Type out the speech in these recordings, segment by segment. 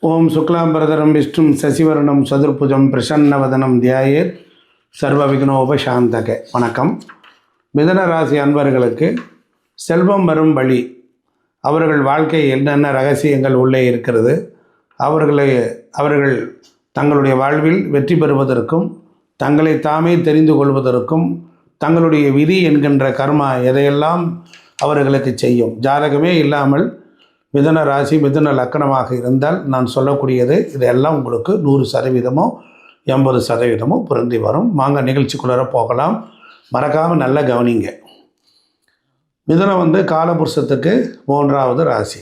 ஓம் சுக்லாம்பரதரம் விஷ்ணும் சசிவர்ணம் சதுர்புஜம் பிரசன்னவதனம் தியாயேத் சர்வ விக்னோபசாந்தக. வணக்கம். மிதன ராசி அன்பர்களுக்கு செல்வம் வரும் வழி, அவர்கள் வாழ்க்கை என்னென்ன ரகசியங்கள் உள்ளே இருக்கிறது, அவர்கள் தங்களுடைய வாழ்வில் வெற்றி பெறுவதற்கும் தங்களை தாமே தெரிந்து கொள்வதற்கும் தங்களுடைய விதி என்கின்ற கர்மா எதையெல்லாம் அவர்களுக்கு செய்யும். ஜாதகமே இல்லாமல் மிதுன ராசி மிதுன லக்கணமாக இருந்தால் நான் சொல்லக்கூடியது இதெல்லாம் உங்களுக்கு 100% 80% பொருந்தி வரும். வாங்க நிகழ்ச்சிக்குள்ளார போகலாம். மறக்காமல் நல்லா கவனிங்க. மிதுனம் காலபுருஷத்துக்கு 3வது ராசி.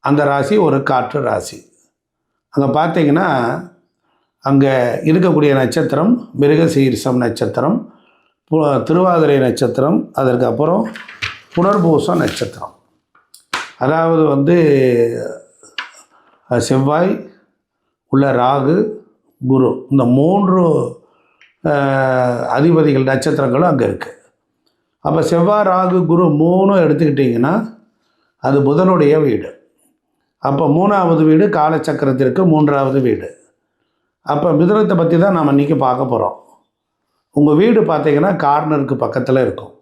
அந்த ராசி ஒரு காற்று ராசி. அங்கே பார்த்தீங்கன்னா அங்கே இருக்கக்கூடிய நட்சத்திரம் மிருகசீரிஷம் நட்சத்திரம், திருவாதிரை நட்சத்திரம், அதற்கு அப்புறம் புனர்பூசம் நட்சத்திரம். அதாவது செவ்வாய் உள்ள ராகு குரு, இந்த 3 அதிபதிகள் நட்சத்திரங்களும் அங்கே இருக்குது. அப்போ செவ்வாய் ராகு குரு 3 எடுத்துக்கிட்டிங்கன்னா அது புதனுடைய வீடு. அப்போ 3வது வீடு காலச்சக்கரத்திற்கு 3வது வீடு. அப்போ மிதுனத்தை பற்றி தான் நாம் இன்றைக்கி பார்க்க போகிறோம். உங்கள் வீடு பார்த்தீங்கன்னா கார்னருக்கு பக்கத்தில் இருக்கும்.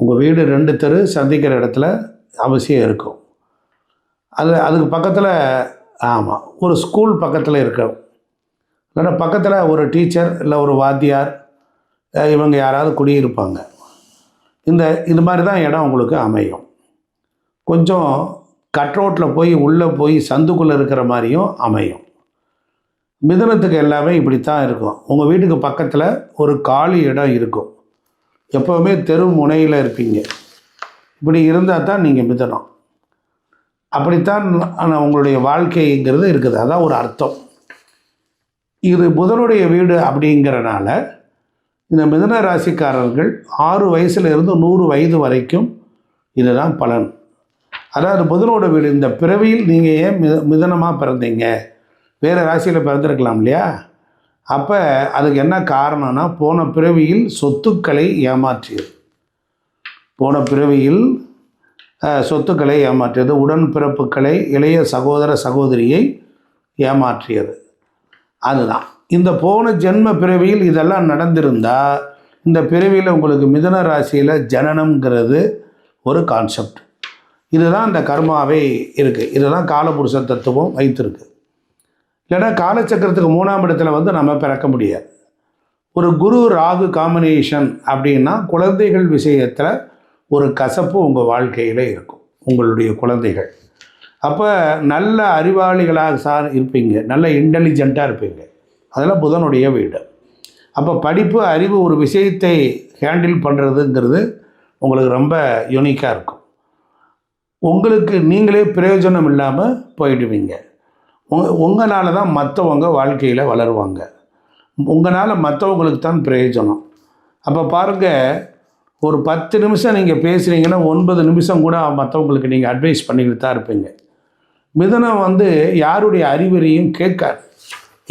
உங்கள் வீடு 2 தெரு சந்திக்கிற இடத்துல அவசியம் இருக்கும். அதுக்கு பக்கத்தில் ஆமாம் ஒரு ஸ்கூல் பக்கத்தில் இருக்கும். இல்லைன்னா பக்கத்தில் ஒரு டீச்சர் இல்லை ஒரு வாத்தியார் இவங்க யாராவது குடியிருப்பாங்க. இது மாதிரி தான் இடம் உங்களுக்கு அமையும். கொஞ்சம் கட் ரோட்டில் போய் உள்ளே போய் சந்துக்குள்ளே இருக்கிற மாதிரியும் அமையும். மிதுனத்துக்கு எல்லாமே இப்படித்தான் இருக்கும். உங்கள் வீட்டுக்கு பக்கத்தில் ஒரு காலி இடம் இருக்கும். எப்போவுமே தெரு முனையில் இருப்பீங்க. இப்படி இருந்தால் தான் நீங்கள் மிதுனம். அப்படித்தான் உங்களுடைய வாழ்க்கைங்கிறது இருக்குது. அதான் ஒரு அர்த்தம். இது புதனுடைய வீடு அப்படிங்கிறனால இந்த மிதுன ராசிக்காரர்கள் 6 வயசுலேருந்து 100 வயது வரைக்கும் இதுதான் பலன். அதாவது புதனோட வீடு. இந்த பிறவியில் நீங்கள் ஏன் மிதுனமாக பிறந்தீங்க, வேறு ராசியில் பிறந்திருக்கலாம் இல்லையா? அப்போ அதுக்கு என்ன காரணம்னா போன பிறவியில் சொத்துக்களை ஏமாற்றியது. போன பிறவியில் சொத்துக்களை ஏமாற்றியது, உடன்பிறப்புகளை, இளைய சகோதர சகோதரியை ஏமாற்றியது. அதுதான் இந்த போன ஜென்ம பிறவியில் இதெல்லாம் நடந்திருந்தால் இந்த பிறவியில் உங்களுக்கு மிதுன ராசியில் ஜனனம்ங்கிறது ஒரு கான்செப்ட். இதுதான் இந்த கர்மாவே இருக்குது. இதுதான் காலபுருஷ தத்துவம் வைத்திருக்கு. இல்லைன்னா காலச்சக்கரத்துக்கு 3ஆம் இடத்துல நம்ம பிறக்க முடியாது. ஒரு குரு ராகு காம்பினேஷன் அப்படின்னா குழந்தைகள் விஷயத்தில் ஒரு கசப்பு உங்கள் வாழ்க்கையில் இருக்கும். உங்களுடைய குழந்தைகள் அப்போ நல்ல அறிவாளிகளாக இருப்பீங்க, நல்ல இன்டெலிஜெண்ட்டாக இருப்பீங்க. அதெல்லாம் புதனுடைய வீடு. அப்போ படிப்பு அறிவு ஒரு விஷயத்தை ஹேண்டில் பண்ணுறதுங்கிறது உங்களுக்கு ரொம்ப யூனிக்காக இருக்கும். உங்களுக்கு நீங்களே பிரயோஜனம் இல்லாமல் போயிடுவீங்க. உங்களால் தான் மற்றவங்க வாழ்க்கையில் வளருவாங்க. உங்களால் மற்றவங்களுக்கு தான் பிரயோஜனம். அப்போ பாருங்கள், ஒரு 10 நிமிஷம் நீங்கள் பேசுகிறீங்கன்னா 9 நிமிஷம் கூட மற்றவங்களுக்கு நீங்கள் அட்வைஸ் பண்ணிக்கிட்டு தான் இருப்பீங்க. மிதுனம் யாருடைய அறிவுரையும் கேட்காது.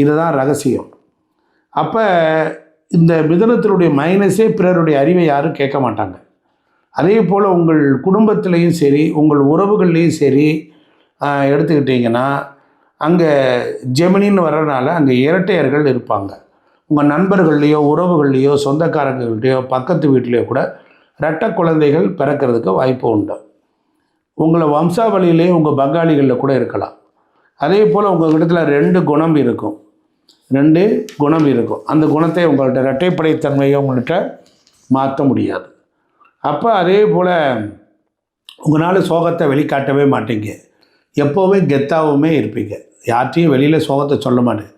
இதுதான் ரகசியம். அப்போ இந்த மிதுனத்தினுடைய மைனஸே பிறருடைய அறிவை யாரும் கேட்க மாட்டாங்க. அதே போல் உங்கள் குடும்பத்திலையும் சரி, உங்கள் உறவுகள்லேயும் சரி எடுத்துக்கிட்டிங்கன்னா அங்கே ஜெமினின்னு வர்றதுனால அங்கே இரட்டையர்கள் இருப்பாங்க. உங்கள் நண்பர்கள்லேயோ உறவுகள்லேயோ சொந்தக்காரங்கள்கிட்டையோ பக்கத்து வீட்டிலையோ கூட இரட்டை குழந்தைகள் பிறக்கிறதுக்கு வாய்ப்பு உண்டு. உங்களை வம்சாவளியிலேயே உங்கள் பங்காளிகளில் கூட இருக்கலாம். அதே போல் உங்கள் இடத்துல 2 குணம் இருக்கும். அந்த குணத்தை உங்கள்கிட்ட இரட்டைப்படைத்தன்மையை உங்கள்கிட்ட மாற்ற முடியாது. அப்போ அதே போல் உங்களால் சோகத்தை வெளிக்காட்டவே மாட்டீங்க. எப்போவுமே கெத்தாகவுமே இருப்பீங்க. யார்ட்டையும் வெளியில் சோகத்தை சொல்ல மாட்டேன்.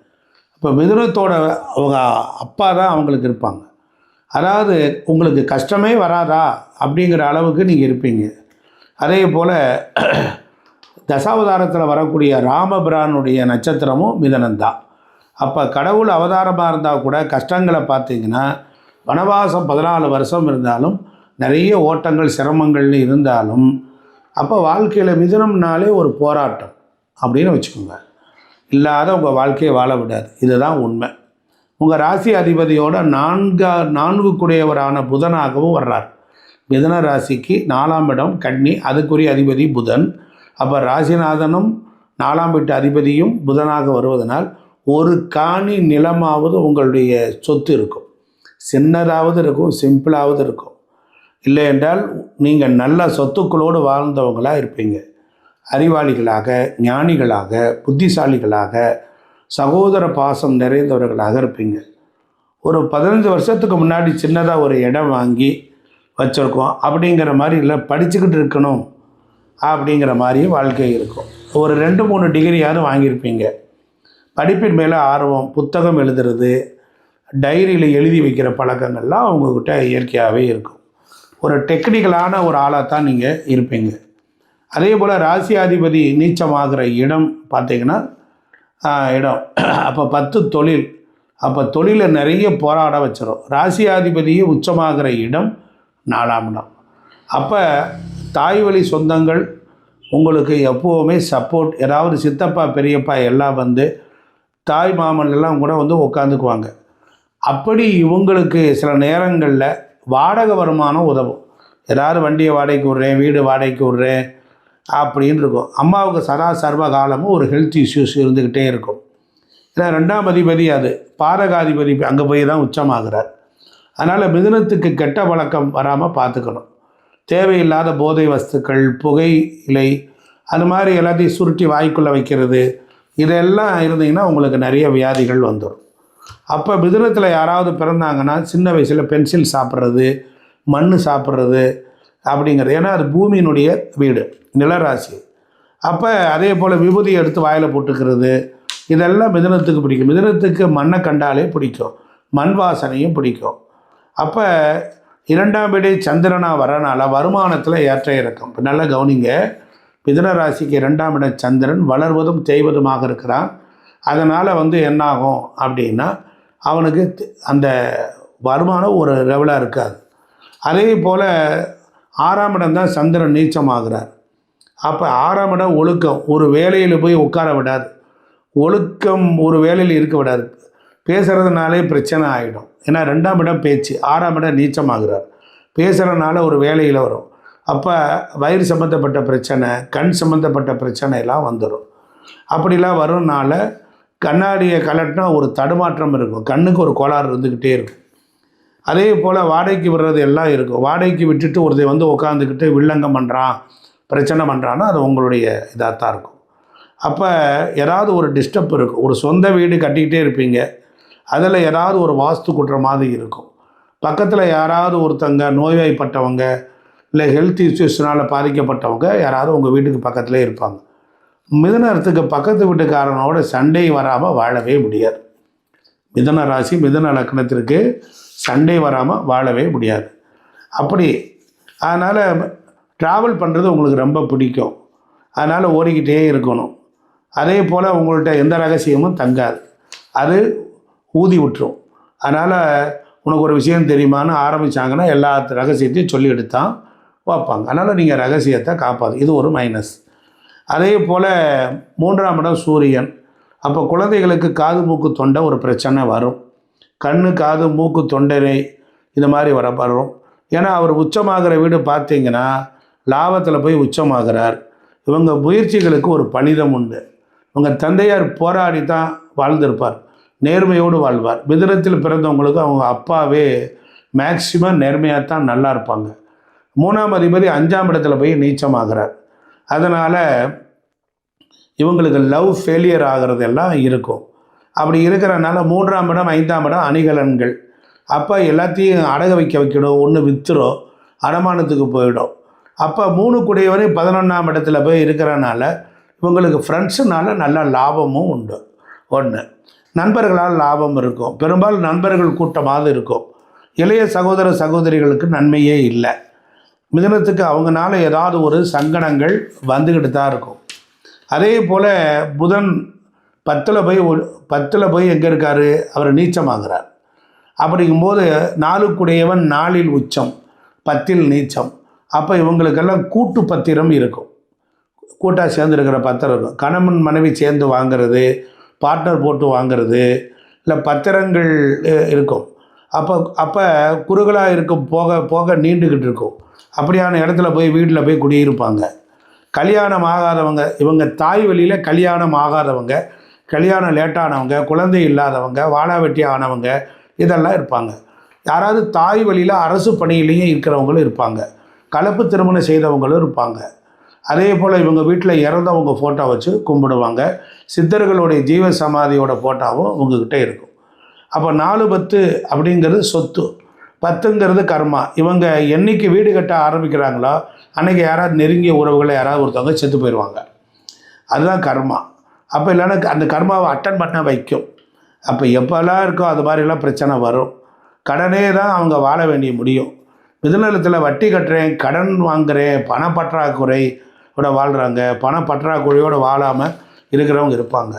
இப்போ மிதுனத்தோட அவங்க அப்பா தான் அவங்களுக்கு இருப்பாங்க. அதாவது உங்களுக்கு கஷ்டமே வராதா அப்படிங்கிற அளவுக்கு நீங்கள் இருப்பீங்க. அதே போல் தசாவதாரத்தில் வரக்கூடிய ராமபிரானுடைய நட்சத்திரமும் மிதுனம்தான். அப்போ கடவுள் அவதாரமாக இருந்தால் கூட கஷ்டங்களை பார்த்தீங்கன்னா வனவாசம் 14 வருஷம் இருந்தாலும் நிறைய ஓட்டங்கள் சிரமங்கள்னு இருந்தாலும் அப்போ வாழ்க்கையில் மிதுனம்னாலே ஒரு போராட்டம் அப்படின்னு வச்சுக்கோங்க. இல்லாத உங்கள் வாழ்க்கையை வாழ விடாது. இதுதான் உண்மை. உங்கள் ராசி அதிபதியோட 4 குடையவரான புதனாகவும் வர்றார். மிதுன ராசிக்கு 4ஆம் இடம் கன்னி, அதுக்குரிய அதிபதி புதன். அப்போ ராசிநாதனும் 4ஆம் வீட்டு அதிபதியும் புதனாக வருவதனால் ஒரு காணி நிலமாவது உங்களுடைய சொத்து இருக்கும். சின்னதாவது இருக்கும், சிம்பிளாவது இருக்கும். இல்லை என்றால் நீங்கள் நல்ல சொத்துக்களோடு வாழ்ந்தவங்களாக இருப்பீங்க. அறிவாளிகளாக, ஞானிகளாக, புத்திசாலிகளாக, சகோதர பாசம் நிறைந்தவர்களாக இருப்பீங்க. ஒரு 15 வருஷத்துக்கு முன்னாடி சின்னதாக ஒரு இடம் வாங்கி வச்சுருக்கோம் அப்படிங்கிற மாதிரி இல்லை, படிச்சுக்கிட்டு இருக்கணும் அப்படிங்கிற மாதிரி வாழ்க்கை இருக்கும். ஒரு 2-3 டிகிரியாவது வாங்கியிருப்பீங்க. படிப்பின் மேலே ஆர்வம், புத்தகம் எழுதுறது, டைரியில் எழுதி வைக்கிற பழக்கங்கள்லாம் அவங்கக்கிட்ட இயற்கையாகவே இருக்கும். ஒரு டெக்னிக்கலான ஒரு ஆளாக தான் நீங்கள் இருப்பீங்க. அதே போல் ராசியாதிபதி நீச்சமாகிற இடம் பார்த்திங்கன்னா இடம் அப்போ 10 தொழில், அப்போ தொழிலை நிறைய போராட வச்சிடும். ராசியாதிபதியே உச்சமாகிற இடம் 4ஆம் இடம். அப்போ தாய் வழி சொந்தங்கள் உங்களுக்கு எப்போவுமே சப்போர்ட். ஏதாவது சித்தப்பா பெரியப்பா எல்லாம் வந்து தாய் மாமன் எல்லாம் கூட வந்து உட்காந்துக்குவாங்க. அப்படி இவங்களுக்கு சில நேரங்களில் வாடகை வருமானம் உதவும். ஏதாவது வண்டியை வாடகைக்கு விட்றேன், வீடு வாடகைக்கு விட்றேன் அப்படின்னு இருக்கும். அம்மாவுக்கு சதா சர்வ காலமும் ஒரு ஹெல்த் இஷ்யூஸ் இருந்துக்கிட்டே இருக்கும். ஏன்னா 2ஆம் அதிபதி அது பாதகாதிபதி அங்கே போய் தான் உச்சமாகிறார். அதனால் மிதுனத்துக்கு கெட்ட பழக்கம் வராமல் பார்த்துக்கணும். தேவையில்லாத போதை வஸ்துக்கள், புகையிலை, அது மாதிரி எல்லாத்தையும் சுருட்டி வாய்க்குள்ளே வைக்கிறது, இதெல்லாம் இருந்தீங்கன்னா உங்களுக்கு நிறைய வியாதிகள் வந்துடும். அப்போ மிதுனத்தில் யாராவது பிறந்தாங்கன்னா சின்ன வயசில் பென்சில் சாப்பிட்றது, மண் சாப்பிட்றது அப்படிங்கிறது, ஏன்னா அது பூமியினுடைய வீடு, நிலராசி. அப்போ அதே போல் விபூதி எடுத்து வாயில் போட்டுக்கிறது, இதெல்லாம் மிதுனத்துக்கு பிடிக்கும். மிதுனத்துக்கு மண்ணை கண்டாலே பிடிக்கும், மண் வாசனையும் பிடிக்கும். அப்போ 2ஆம் வீடு சந்திரனாக வரனால வருமானத்தில் ஏற்ற இறக்கம். இப்போ நல்லா கவனிங்க, மிதுன ராசிக்கு 2ஆம் இட சந்திரன் வளர்வதும் தேய்வதுமாக இருக்கிறான். அதனால் வந்து என்னாகும் அப்படின்னா அவனுக்கு அந்த வருமானம் ஒரு லெவலாக இருக்காது. அதே போல் 6ஆம் இடம் தான் சந்திரன் நீச்சமாகிறார். அப்போ 6ஆம் இடம் ஒழுக்கம், ஒரு வேலையில் போய் உட்கார விடாது. ஒழுக்கம் ஒரு வேலையில் இருக்க விடாது. பேசுகிறதுனாலே பிரச்சனை ஆகிடும். ஏன்னா 2ஆம் இடம் பேச்சு, 6ஆம் இடம் நீச்சமாகிறார். பேசுகிறதுனால ஒரு வேலையில் வரும். அப்போ வயிறு சம்மந்தப்பட்ட பிரச்சனை, கண் சம்மந்தப்பட்ட பிரச்சனை எல்லாம் வந்துடும். அப்படிலாம் வரும்னால கண்ணாடியை கலட்டினா ஒரு தடுமாற்றம் இருக்கும், கண்ணுக்கு ஒரு கோளாறு இருந்துக்கிட்டே இருக்கும். அதே போல் வாடகைக்கு விடுறது எல்லாம் இருக்கும். வாடகைக்கு விட்டுட்டு ஒருத்தர் வந்து உட்காந்துக்கிட்டு வில்லங்கம் பண்ணுறான், பிரச்சனை பண்ணுறான்னா அது உங்களுடைய இதாக தான் இருக்கும். அப்போ ஏதாவது ஒரு டிஸ்டர்ப் இருக்கும். ஒரு சொந்த வீடு கட்டிக்கிட்டே இருப்பீங்க, அதில் ஏதாவது ஒரு வாஸ்து குற்ற மாதிரி இருக்கும். பக்கத்தில் யாராவது ஒருத்தங்க நோய்வாய்ப்பட்டவங்க, இல்லை ஹெல்த் இஷ்யூஸ்னால் பாதிக்கப்பட்டவங்க யாராவது உங்கள் வீட்டுக்கு பக்கத்துலேயே இருப்பாங்க. மிதுனத்துக்கு பக்கத்து வீட்டுக்காரனோட சண்டை வராமல் வாழவே முடியாது. மிதுன ராசி, மிதுன லக்னத்திற்கு சண்டை வராமல் வாழவே முடியாது. அப்படி அதனால் ட்ராவல் பண்ணுறது உங்களுக்கு ரொம்ப பிடிக்கும். அதனால் ஓடிக்கிட்டே இருக்கணும். அதே போல் உங்கள்கிட்ட எந்த ரகசியமும் தங்காது, அது ஊதி விட்டுரும். அதனால் உனக்கு ஒரு விஷயம் தெரியுமான்னு ஆரம்பித்தாங்கன்னா எல்லா ரகசியத்தையும் சொல்லி எடுத்தான் வைப்பாங்க. அதனால் நீங்கள் ரகசியத்தை காப்பாது, இது ஒரு மைனஸ். அதே போல் 3ஆம் இடம் சூரியன். அப்போ குழந்தைகளுக்கு காது மூக்கு தொண்டை ஒரு பிரச்சனை வரும். கண்ணு காது மூக்கு தொண்டை இந்த மாதிரி வரும். ஏன்னா அவர் உச்சமாகிற வீடு பார்த்தீங்கன்னா லாபத்தில் போய் உச்சமாகிறார். இவங்க முயற்சிகளுக்கு ஒரு பணிதம் உண்டு. இவங்க தந்தையார் போராடி தான் வாழ்ந்திருப்பார், நேர்மையோடு வாழ்வார். மிதுனத்தில் பிறந்தவங்களுக்கு அவங்க அப்பாவே மேக்சிமம் நேர்மையாக தான் நல்லா இருப்பாங்க. 3ஆம் அதிபதி 5ஆம் இடத்துல போய் நீச்சமாகிறார். அதனால் இவங்களுக்கு லவ் ஃபெயிலியர் ஆகிறது எல்லாம் இருக்கும். அப்படி இருக்கிறனால 3ஆம் இடம் 5ஆம் இடம் அணிகலன்கள். அப்போ எல்லாத்தையும் அடக வைக்கணும், ஒன்று விற்றுரும், அடமானத்துக்கு போயிடும். அப்போ 3 கூடியவரை 11ஆம் இடத்துல போய் இருக்கிறனால இவங்களுக்கு ஃப்ரெண்ட்ஸுனால நல்ல லாபமும் உண்டு. ஒன்று, நண்பர்களால் லாபம் இருக்கும். பெரும்பாலும் நண்பர்கள் கூட்டமாக இருக்கும். இளைய சகோதர சகோதரிகளுக்கு நன்மையே இல்லை. மிதுனத்துக்கு அவங்களால ஏதாவது ஒரு சங்கடங்கள் வந்துக்கிட்டு தான் இருக்கும். அதே போல் புதன் 10ல் போய் எங்கே இருக்கார், அவர் நீச்சமாகிறார். அப்படிங்கும்போது 4 4இல் உச்சம், 10இல் நீச்சம். அப்போ இவங்களுக்கெல்லாம் கூட்டு பத்திரம் இருக்கும், கூட்டாக சேர்ந்துருக்கிற பத்திரம் இருக்கும். கணவன் மனைவி சேர்ந்து வாங்கிறது, பார்ட்னர் போட்டு வாங்கிறது, இல்லை பத்திரங்கள் இருக்கும். அப்போ குறுகலாக இருக்கும், போக போக நீண்டுக்கிட்டு இருக்கும். அப்படியான இடத்துல போய் வீட்டில் போய் குடியிருப்பாங்க. கல்யாணம் ஆகாதவங்க, இவங்க தாய் வழியில் கல்யாணம் ஆகாதவங்க, கல்யாணம் லேட்டானவங்க, குழந்தை இல்லாதவங்க, வாழாவெட்டி ஆனவங்க, இதெல்லாம் இருப்பாங்க. யாராவது தாய் வழியில் அரசு பணியிலையும் இருக்கிறவங்களும் இருப்பாங்க. கலப்பு திருமணம் செய்தவங்களும் இருப்பாங்க. அதே போல் இவங்க வீட்டில் இறந்தவங்க ஃபோட்டோ வச்சு கும்பிடுவாங்க. சித்தர்களுடைய ஜீவ சமாதியோட ஃபோட்டோவும் உங்ககிட்ட இருக்கும். அப்போ 4-10 அப்படிங்கிறது சொத்து, 10ங்கிறது கர்மா. இவங்க என்றைக்கு வீடு கட்ட ஆரம்பிக்கிறாங்களோ அன்றைக்கி யாராவது நெருங்கிய உறவுகளை யாராவது ஒருத்தவங்க செத்து போயிடுவாங்க. அதுதான் கர்மா. அப்போ இல்லைன்னா அந்த கர்மாவை அட்டன் பண்ண வைக்கும். அப்போ எப்போல்லாம் இருக்கோ அது மாதிரிலாம் பிரச்சனை வரும். கடனே தான் அவங்க வாழ வேண்டிய முடியும். மிதுனத்தில் வட்டி கட்டுறேன், கடன் வாங்குகிறேன், பணப்பற்றாக்குறையோட வாழ்கிறாங்க. பணப்பற்றாக்குறையோடு வாழாமல் இருக்கிறவங்க இருப்பாங்க.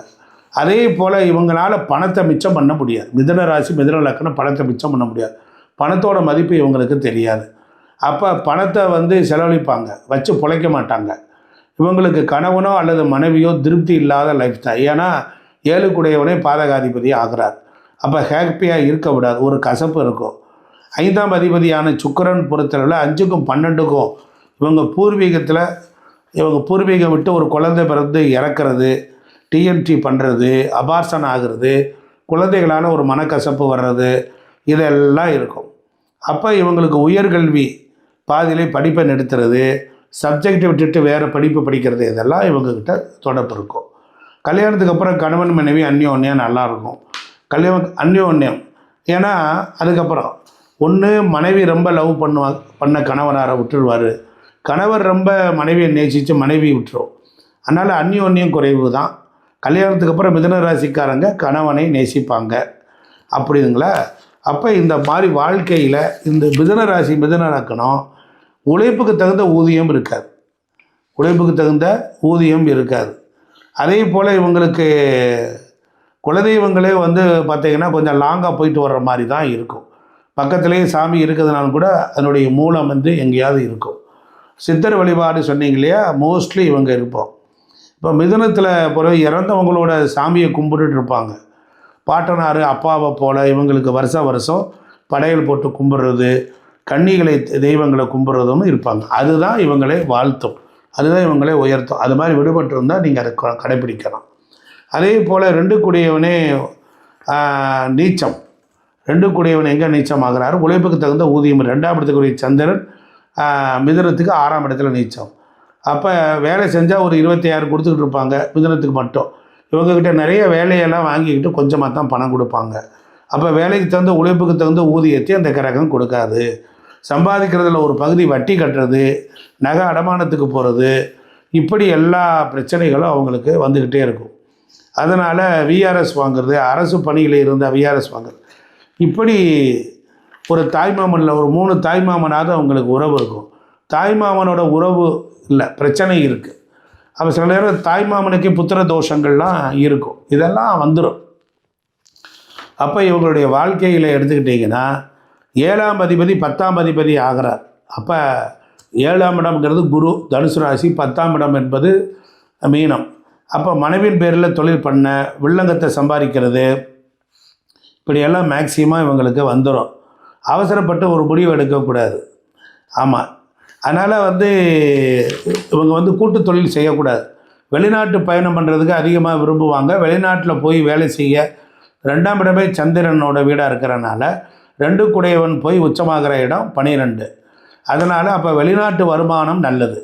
அதே போல் இவங்களால் பணத்தை மிச்சம் பண்ண முடியாது. மிதுன ராசி, மிதுன லக்னம் பணத்தை மிச்சம் பண்ண முடியாது. பணத்தோட மதிப்பு இவங்களுக்கு தெரியாது. அப்போ பணத்தை செலவழிப்பாங்க, வச்சு பிழைக்க மாட்டாங்க. இவங்களுக்கு கணவனோ அல்லது மனைவியோ திருப்தி இல்லாத லைஃப் தான். ஏன்னா 7 பாதகாதிபதி ஆகிறார். அப்போ ஹாப்பியாக இருக்க விடாது, ஒரு கசப்பு இருக்கும். 5ஆம் அதிபதியான சுக்கிரன் பொறுத்தளவில் 5க்கும் 12க்கும் இவங்க பூர்வீகம் விட்டு ஒரு குழந்தை பிறந்து இறக்கிறது, டிஎன்டி பண்ணுறது, அபார்சன் ஆகிறது, குழந்தைகளால் ஒரு மனக்கசப்பு வர்றது, இதெல்லாம் இருக்கும். அப்போ இவங்களுக்கு உயர்கல்வி பாதியிலே படிப்பை நிறுத்துறது, சப்ஜெக்டை விட்டுட்டு வேறு படிப்பு படிக்கிறது, இதெல்லாம் இவங்கக்கிட்ட தொடர்பு இருக்கும். கல்யாணத்துக்கு அப்புறம் கணவன் மனைவி அந்யோன்யம் நல்லாயிருக்கும். அந்யோன்யம் ஏன்னா அதுக்கப்புறம் ஒன்று மனைவி ரொம்ப லவ் பண்ண கணவனாரை விட்டுருவார், கணவர் ரொம்ப மனைவியை நேசித்து மனைவி விட்டுரும். அதனால் அந்யோன்யம் குறைவு தான். கல்யாணத்துக்கு அப்புறம் மிதுன ராசிக்காரங்க கணவனை நேசிப்பாங்க. அப்படிங்களா? அப்போ இந்த மாதிரி வாழ்க்கையில் இந்த மிதுன ராசி, மிதுன லக்னம் உழைப்புக்கு தகுந்த ஊதியம் இருக்காது. அதே போல் இவங்களுக்கு குலதெய்வங்களே பார்த்திங்கன்னா கொஞ்சம் லாங்காக போயிட்டு வர்ற மாதிரி தான் இருக்கும். பக்கத்துலேயே சாமி இருக்கிறதுனால கூட அதனுடைய மூலம் எங்கேயாவது இருக்கும். சித்தர் வழிபாடு சொன்னீங்க இல்லையா, மோஸ்ட்லி இவங்க இருப்போம். இப்போ மிதுனத்தில் பிறகு இறந்தவங்களோட சாமியை கும்பிட்டுட்டு இருப்பாங்க. பாட்டனார் அப்பாவை போல் இவங்களுக்கு வருஷம் படையல் போட்டு கும்பிட்றது, கன்னிகளை தெய்வங்களை கும்பிட்றதுன்னு இருப்பாங்க. அதுதான் இவங்களே வாழ்த்தும், அதுதான் இவங்களே உயர்த்தும். அது மாதிரி விடுபட்டு இருந்தால் நீங்கள் அதை கடைப்பிடிக்கலாம். அதே போல் 2 கூடியவனே நீச்சம். 2 கூடியவன் எங்கே நீச்சம் ஆகிறாரு? உழைப்புக்கு தகுந்த ஊதியம். 2ஆம் இடத்துக்குரிய சந்திரன் மிதுனத்துக்கு 6ஆம் இடத்துல நீச்சம். அப்போ வேலை செஞ்சால் ஒரு 26 கொடுத்துக்கிட்டு இருப்பாங்க மிதுனத்துக்கு மட்டும். இவங்கக்கிட்ட நிறைய வேலையெல்லாம் வாங்கிக்கிட்டு கொஞ்சமாக தான் பணம் கொடுப்பாங்க. அப்போ வேலைக்கு தகுந்த உழைப்புக்கு தகுந்த ஊதியத்தை அந்த கிரகம் கொடுக்காது. சம்பாதிக்கிறதுல ஒரு பகுதி வட்டி கட்டுறது, நகை அடமானத்துக்கு போகிறது, இப்படி எல்லா பிரச்சனைகளும் அவங்களுக்கு வந்துக்கிட்டே இருக்கும். அதனால் விஆர்எஸ் வாங்குறது, அரசு பணியில் இருந்தால் விஆர்எஸ் வாங்குறது, இப்படி ஒரு தாய்மாமனில் ஒரு 3 தாய்மாமனாவது அவங்களுக்கு உறவு இருக்கும். தாய்மாமனோட உறவு இல்லை, பிரச்சனை இருக்குது. அப்போ சில நேரம் தாய்மாமனுக்கு புத்திர தோஷங்கள்லாம் இருக்கும், இதெல்லாம் வந்துடும். அப்போ இவங்களுடைய வாழ்க்கையில் எடுத்துக்கிட்டிங்கன்னா 7ஆம் அதிபதி 10ஆம் அதிபதி ஆகிறார். அப்போ 7ஆம் இடம்ங்கிறது குரு, தனுசு ராசி, 10ஆம் இடம் என்பது மீனம். அப்போ மனைவின் பேரில் தொழில் பண்ண, வில்லங்கத்தை சம்பாதிக்கிறது, இப்படியெல்லாம் மேக்சிமம் இவங்களுக்கு வந்துடும். அவசரப்பட்டு ஒரு முடிவு எடுக்கக்கூடாது. ஆமாம், அதனால் இவங்க கூட்டு தொழில் செய்யக்கூடாது. வெளிநாட்டு பயணம் பண்ணுறதுக்கு அதிகமாக விரும்புவாங்க. வெளிநாட்டில் போய் வேலை செய்ய 2ஆம் இடமே சந்திரனோட வீடாக இருக்கிறனால 2 கூடையவன் போய் உச்சமாகிற இடம் 12. அதனால் அப்போ வெளிநாட்டு வருமானம் நல்லது.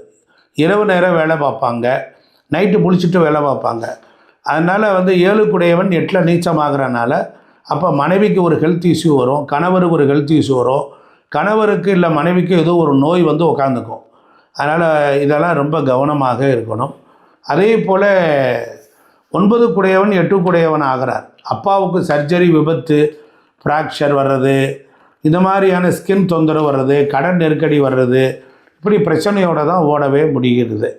இரவு நேரம் வேலை பார்ப்பாங்க, நைட்டு முழிச்சிட்டு வேலை பார்ப்பாங்க. அதனால் 7 கூடையவன் 8ல் நீச்சமாகறனால அப்போ மனைவிக்கு ஒரு ஹெல்த் இஷ்யூ வரும், கணவருக்கு ஒரு ஹெல்த் இஷ்யூ வரும். கணவருக்கு இல்லை மனைவிக்கு ஏதோ ஒரு நோய் உட்காந்துக்கும். அதனால் இதெல்லாம் ரொம்ப கவனமாக இருக்கணும். அதே போல் 9 கூடையவன் 8 கூடையவன் ஆகிறார். அப்பாவுக்கு சர்ஜரி, விபத்து, ஃப்ராக்சர் வர்றது, இந்த மாதிரியான ஸ்கின் தொந்தரவு வர்றது, கடன் நெருக்கடி வர்றது, இப்படி பிரச்சனையோடு தான் ஓடவே முடிகிறது.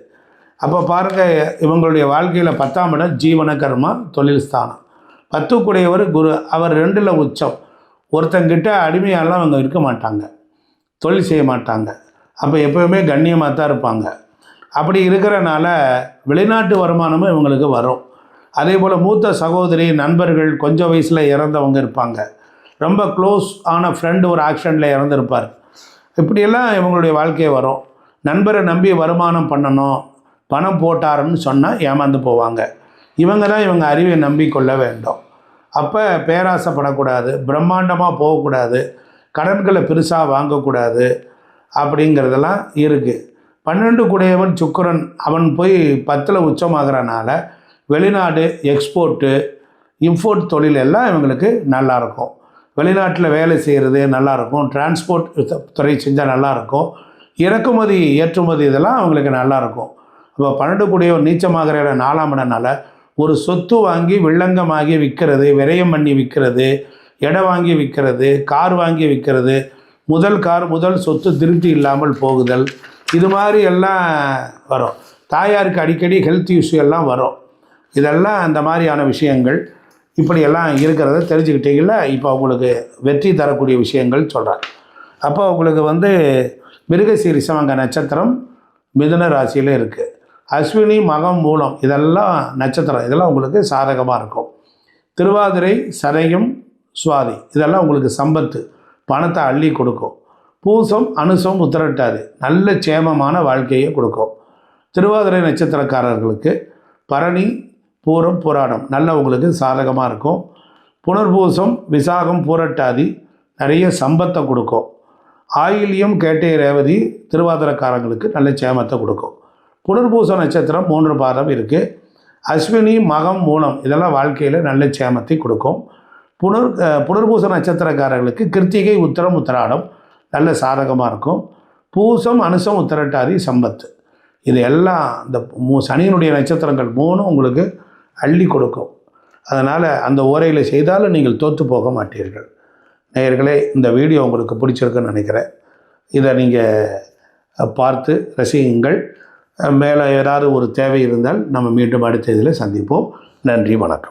அப்போ பாருங்கள், இவங்களுடைய வாழ்க்கையில் 10ஆம் இடம் ஜீவன கர்மா, தொழில் ஸ்தானம். 10 கூடையவர் குரு, அவர் 2ல் உச்சம். ஒருத்தங்கிட்ட அடிமையாலாம் அவங்க இருக்க மாட்டாங்க, தொழில் செய்ய மாட்டாங்க. அப்போ எப்போவுமே கண்ணியமாக தான் இருப்பாங்க. அப்படி இருக்கிறனால வெளிநாட்டு வருமானமும் இவங்களுக்கு வரும். அதே போல் மூத்த சகோதரி, நண்பர்கள், கொஞ்சம் வயசில் இறந்தவங்க இருப்பாங்க. ரொம்ப க்ளோஸ் ஆன ஃப்ரெண்டு ஒரு ஆக்சிடெண்ட்டில் இறந்துருப்பார். இப்படியெல்லாம் இவங்களுடைய வாழ்க்கையை வரும். நண்பரை நம்பி வருமானம் பண்ணணும், பணம் போட்டாருன்னு சொன்னால் ஏமாந்து போவாங்க. இவங்க தான் இவங்க அறிவை நம்பிக்கொள்ள வேண்டும். அப்போ பேராசைப்படக்கூடாது, பிரம்மாண்டமாக போகக்கூடாது, கடன்களை பெருசாக வாங்கக்கூடாது அப்படிங்கிறதெல்லாம் இருக்குது. 12 கூடையவன் சுக்கிரன் அவன் போய் 10ல் உச்சமாகறனால வெளிநாடு, எக்ஸ்போர்ட்டு, இம்போர்ட் தொழில் எல்லாம் இவங்களுக்கு நல்லாயிருக்கும். வெளிநாட்டில் வேலை செய்கிறது நல்லாயிருக்கும், டிரான்ஸ்போர்ட் துறை செஞ்சால் நல்லாயிருக்கும், இறக்குமதி ஏற்றுமதி இதெல்லாம் அவங்களுக்கு நல்லாயிருக்கும். இப்போ 12 கூடையவன் நீச்சமாகிற 4ஆம் இடனால ஒரு சொத்து வாங்கி வில்லங்கமாகி விற்கிறது, விரயம் பண்ணி விற்கிறது, இடம் வாங்கி விற்கிறது, கார் வாங்கி விற்கிறது, முதல் கார் முதல் சொத்து திருப்தி இல்லாமல் போகுதல், இது மாதிரி எல்லாம் வரும். தாயாருக்கு அடிக்கடி ஹெல்த் இஷ்யூ எல்லாம் வரும். இதெல்லாம் அந்த மாதிரியான விஷயங்கள் இப்படியெல்லாம் இருக்கிறத தெரிஞ்சுக்கிட்டீங்களா? இப்போ உங்களுக்கு வெற்றி தரக்கூடிய விஷயங்கள் சொல்கிறேன். அப்போ உங்களுக்கு மிருகசீரிஷம் நட்சத்திரம் மிதுன ராசியில் இருக்குது. அஸ்வினி, மகம், மூலம் இதெல்லாம் நட்சத்திரம், இதெல்லாம் உங்களுக்கு சாதகமாக இருக்கும். திருவாதிரை, சதயம், சுவாதி இதெல்லாம் உங்களுக்கு சம்பத்து, பணத்தை அள்ளி கொடுக்கும். பூசம், அனுசம், உத்திரட்டாதி நல்ல சேமமான வாழ்க்கையை கொடுக்கும். திருவாதிரை நட்சத்திரக்காரர்களுக்கு பரணி, பூரம், புராடம் நல்ல உங்களுக்கு சாதகமாக இருக்கும். புனர்பூசம், விசாகம், பூரட்டாதி நிறைய சம்பத்தை கொடுக்கும். ஆயில்யம், கேட்டை, ரேவதி திருவாதிரக்காரங்களுக்கு நல்ல சேமத்தை கொடுக்கும். புனர்பூச நட்சத்திரம் 3 பாதம் இருக்குது. அஸ்வினி, மகம், மூலம் இதெல்லாம் வாழ்க்கையில் நல்ல சேமத்தை கொடுக்கும். புனர்பூச நட்சத்திரக்காரர்களுக்கு கிருத்திகை, உத்திரம், உத்திராடம் நல்ல சாதகமாக இருக்கும். பூசம், அனுசம், உத்திரட்டாதி சம்பத்து இது எல்லாம் இந்த சனியினுடைய நட்சத்திரங்கள் 3 உங்களுக்கு அள்ளி கொடுக்கும். அதனால் அந்த ஓரையில் செய்தாலும் நீங்கள் தோற்று போக மாட்டீர்கள். நேயர்களே, இந்த வீடியோ உங்களுக்கு பிடிச்சிருக்குன்னு நினைக்கிறேன். இதை நீங்கள் பார்த்து ரசியுங்கள். மேலே ஏதாவது ஒரு தேவை இருந்தால் நம்ம மீண்டும் அடுத்த இதில் சந்திப்போம். நன்றி, வணக்கம்.